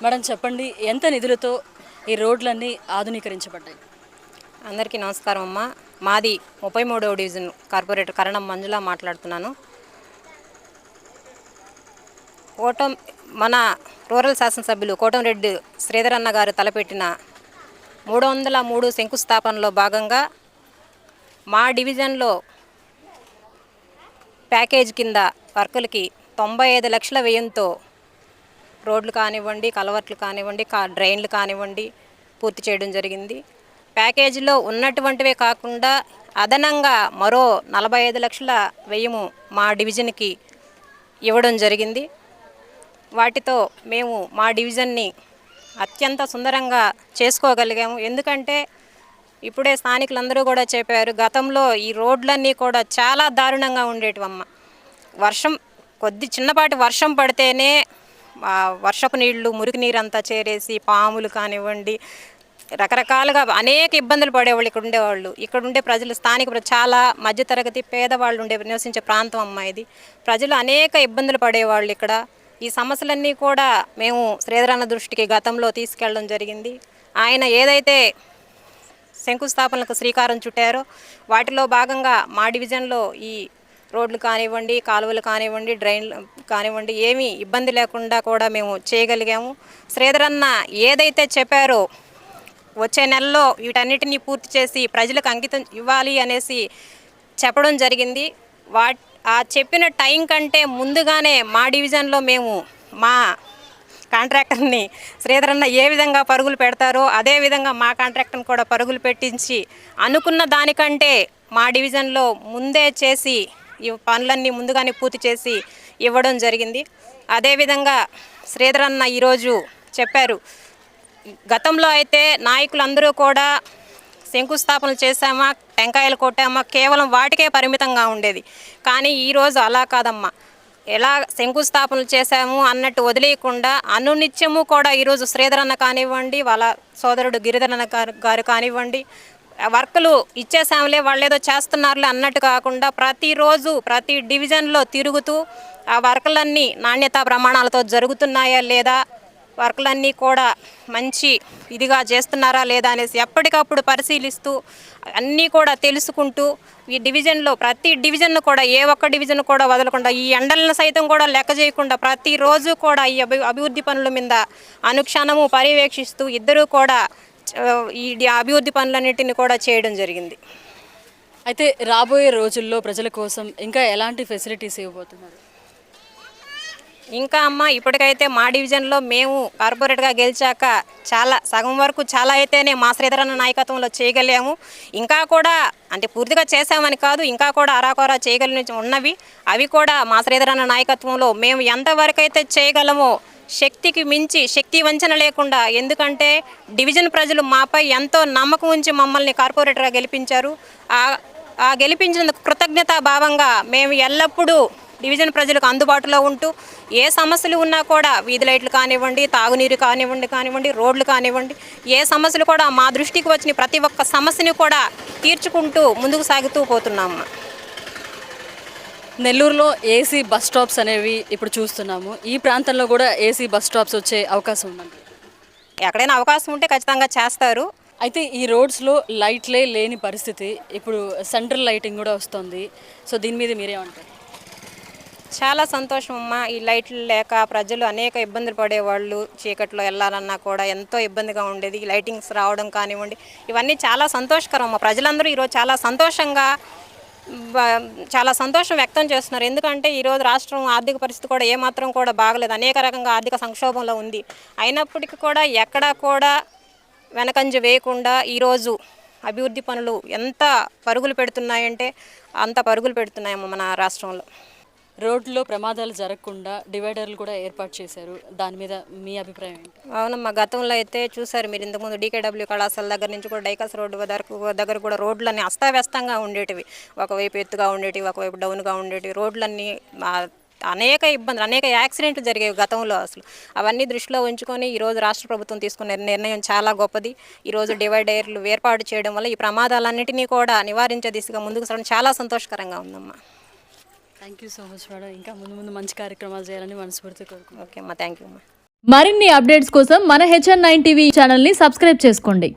Madam చెప్పండి, ఎంత నిధులతో ఈ రోడ్లన్నీ ఆధునీకరించబడ్డాయి? అందరికీ నమస్కారం అమ్మ. మాది 33వ డివిజన్ కార్పొరేటర్ కరణం మంజుల మాట్లాడుతున్నాను. మన రూరల్ శాసనసభ్యులు కోటంరెడ్డి శ్రీధర్ అన్న గారు తలపెట్టిన 303 శంకుస్థాపనలో భాగంగా మా డివిజన్లో ప్యాకేజ్ కింద వర్కులకి 95 లక్షల వ్యయంతో రోడ్లు కానివ్వండి, కలవర్ట్లు కానివ్వండి, డ్రైన్లు కానివ్వండి పూర్తి చేయడం జరిగింది. ప్యాకేజీలో ఉన్నటువంటివే కాకుండా అదనంగా మరో 45 లక్షల వ్యయము మా డివిజన్కి ఇవ్వడం జరిగింది. వాటితో మేము మా డివిజన్ని అత్యంత సుందరంగా చేసుకోగలిగాము. ఎందుకంటే ఇప్పుడే స్థానికులందరూ కూడా చెప్పారు, గతంలో ఈ రోడ్లన్నీ కూడా చాలా దారుణంగా ఉండేటివమ్మ. చిన్నపాటి వర్షం పడితేనే వర్షపు నీళ్లు, మురికి నీరు అంతా చేరేసి పాములు కానివ్వండి, రకరకాలుగా అనేక ఇబ్బందులు పడేవాళ్ళు ఇక్కడ ఉండేవాళ్ళు. ఇక్కడ ఉండే ప్రజలు చాలా మధ్యతరగతి పేదవాళ్ళు నివసించే ప్రాంతం అమ్మ ఇది. ప్రజలు అనేక ఇబ్బందులు పడేవాళ్ళు ఇక్కడ. ఈ సమస్యలన్నీ కూడా మేము శ్రీధరన్న దృష్టికి గతంలో తీసుకెళ్ళడం జరిగింది. ఆయన ఏదైతే శంకుస్థాపనలకు శ్రీకారం చుట్టారో వాటిలో భాగంగా మా డివిజన్లో ఈ రోడ్లు కానివ్వండి, కాలువలు కానివ్వండి, డ్రైన్లు కానివ్వండి ఏమీ ఇబ్బంది లేకుండా కూడా మేము చేయగలిగాము. శ్రీధరన్న ఏదైతే చెప్పారో వచ్చే నెలలో వీటన్నిటినీ పూర్తి చేసి ప్రజలకు అంకితం ఇవ్వాలి అనేసి చెప్పడం జరిగింది. ఆ చెప్పిన టైం కంటే ముందుగానే మా డివిజన్లో మేము మా కాంట్రాక్టర్ని శ్రీధరన్న ఏ విధంగా పరుగులు పెడతారో అదేవిధంగా మా కాంట్రాక్టర్ని కూడా పరుగులు పెట్టించి అనుకున్న దానికంటే మా డివిజన్లో ముందే చేసి ఈ పనులన్నీ ముందుగానే పూర్తి చేసి ఇవ్వడం జరిగింది. అదేవిధంగా శ్రీధరన్న ఈరోజు చెప్పారు, గతంలో అయితే నాయకులందరూ కూడా శంకుస్థాపనలు చేశామా, టెంకాయలు కొట్టామా, కేవలం వాటికే పరిమితంగా ఉండేది. కానీ ఈరోజు అలా కాదమ్మా. ఎలా శంకుస్థాపనలు చేశాము అన్నట్టు వదిలేయకుండా అనునిత్యము కూడా ఈరోజు శ్రీధరన్న కానివ్వండి, వాళ్ళ సోదరుడు గిరిధరన్న గారు కానివ్వండి, వర్కులు ఇచ్చేసాములే వాళ్ళు ఏదో చేస్తున్నారులే అన్నట్టు కాకుండా ప్రతిరోజు ప్రతి డివిజన్లో తిరుగుతూ ఆ వర్కులన్నీ నాణ్యతా ప్రమాణాలతో జరుగుతున్నాయా లేదా, వర్కులన్నీ కూడా మంచి ఇదిగా చేస్తున్నారా లేదా అనేసి ఎప్పటికప్పుడు పరిశీలిస్తూ అన్నీ కూడా తెలుసుకుంటూ ఈ డివిజన్లో ప్రతి డివిజన్ను కూడా ఏ ఒక్క డివిజన్ కూడా వదలకుండా ఈ ఎండలను సైతం కూడా లెక్క చేయకుండా ప్రతిరోజు కూడా ఈ అభివృద్ధి పనుల మీద అనుక్షణము పర్యవేక్షిస్తూ ఇద్దరూ కూడా ఈ అభివృద్ధి పనులన్నింటినీ కూడా చేయడం జరిగింది. అయితే రాబోయే రోజుల్లో ప్రజల కోసం ఇంకా ఎలాంటి ఫెసిలిటీస్ ఇవ్వబోతున్నారు? ఇంకా అమ్మ, ఇప్పటికైతే మా డివిజన్లో మేము కార్పొరేట్గా గెలిచాక సగం వరకు చాలా అయితేనే మా శ్రీధరన్న నాయకత్వంలో చేయగలిగాము. ఇంకా కూడా అంటే పూర్తిగా చేసామని కాదు, ఇంకా కూడా అరాకొరా చేయగలిగి ఉన్నవి. అవి కూడా మా శ్రీధరన్న నాయకత్వంలో మేము ఎంతవరకు అయితే చేయగలమో శక్తికి మించి శక్తి వంచన లేకుండా, ఎందుకంటే డివిజన్ ప్రజలు మాపై ఎంతో నమ్మకం ఉంచి మమ్మల్ని కార్పొరేటర్గా గెలిపించారు. ఆ గెలిపించినందుకు కృతజ్ఞతా భావంగా మేము ఎల్లప్పుడూ డివిజన్ ప్రజలకు అందుబాటులో ఉంటూ ఏ సమస్యలు ఉన్నా కూడా వీధి లైట్లు కానివ్వండి, తాగునీరు కానివ్వండి, రోడ్లు కానివ్వండి, ఏ సమస్యలు కూడా మా దృష్టికి వచ్చిన ప్రతి ఒక్క సమస్యని కూడా తీర్చుకుంటూ ముందుకు సాగుతూ పోతున్నాము. నెల్లూరులో ఏసీ బస్ స్టాప్స్ అనేవి ఇప్పుడు చూస్తున్నాము. ఈ ప్రాంతంలో కూడా ఏసీ బస్ స్టాప్స్ వచ్చే అవకాశం ఉందండి. ఎక్కడైనా అవకాశం ఉంటే ఖచ్చితంగా చేస్తారు. అయితే ఈ రోడ్స్లో లైట్లే లేని పరిస్థితి, ఇప్పుడు సెంట్రల్ లైటింగ్ కూడా వస్తుంది. సో దీని మీద మీరేమంటారు? చాలా సంతోషం అమ్మ. ఈ లైట్లు లేక ప్రజలు అనేక ఇబ్బందులు పడేవాళ్ళు. చీకట్లో వెళ్ళాలన్నా కూడా ఎంతో ఇబ్బందిగా ఉండేది. ఈ లైటింగ్స్ రావడం కానివ్వండి, ఇవన్నీ చాలా సంతోషకరం అమ్మ. ప్రజలందరూ ఈరోజు చాలా సంతోషం వ్యక్తం చేస్తున్నారు. ఎందుకంటే ఈరోజు రాష్ట్రం ఆర్థిక పరిస్థితి కూడా ఏమాత్రం కూడా బాగలేదు, అనేక రకంగా ఆర్థిక సంక్షోభంలో ఉంది. అయినప్పటికీ కూడా ఎక్కడా కూడా వెనకంజ వేయకుండా ఈరోజు అభివృద్ధి పనులు ఎంత పరుగులు పెడుతున్నాయంటే అంత పరుగులు పెడుతున్నాయమ్మ మన రాష్ట్రంలో. రోడ్లో ప్రమాదాలు జరగకుండా డివైడర్లు కూడా ఏర్పాటు చేశారు. దాని మీద మీ అభిప్రాయం ఏంటి? అవునమ్మా, గతంలో అయితే చూసారు మీరు, ఇంతకుముందు డీకేడబ్ల్యూ కళాశాల దగ్గర నుంచి కూడా డైకస్ రోడ్డు దగ్గర కూడా రోడ్లన్నీ అస్తవ్యస్తంగా ఉండేటివి. ఒకవైపు ఎత్తుగా ఉండేటివి, ఒకవైపు డౌన్గా ఉండేటివి. రోడ్లన్నీ అనేక ఇబ్బందులు, అనేక యాక్సిడెంట్లు జరిగేవి గతంలో. అసలు అవన్నీ దృష్టిలో ఉంచుకొని ఈరోజు రాష్ట్ర ప్రభుత్వం తీసుకున్న నిర్ణయం చాలా గొప్పది. ఈరోజు డివైడర్లు ఏర్పాటు చేయడం వల్ల ఈ ప్రమాదాలన్నింటినీ కూడా నివారించే దిశగా ముందుకు సాగడం చాలా సంతోషకరంగా ఉందమ్మా. Thank you so much madam. ఇంకా ముందు మంచి కార్యక్రమాలు చేయాలని మనస్ఫూర్తిగా కోరుకుంటున్నాను. ఓకే అమ్మా, థ్యాంక్ యూ అమ్మా. మరిన్ని అప్డేట్స్ కోసం మన HN9 టీవీ ఛానల్ని సబ్స్క్రైబ్ చేసుకోండి.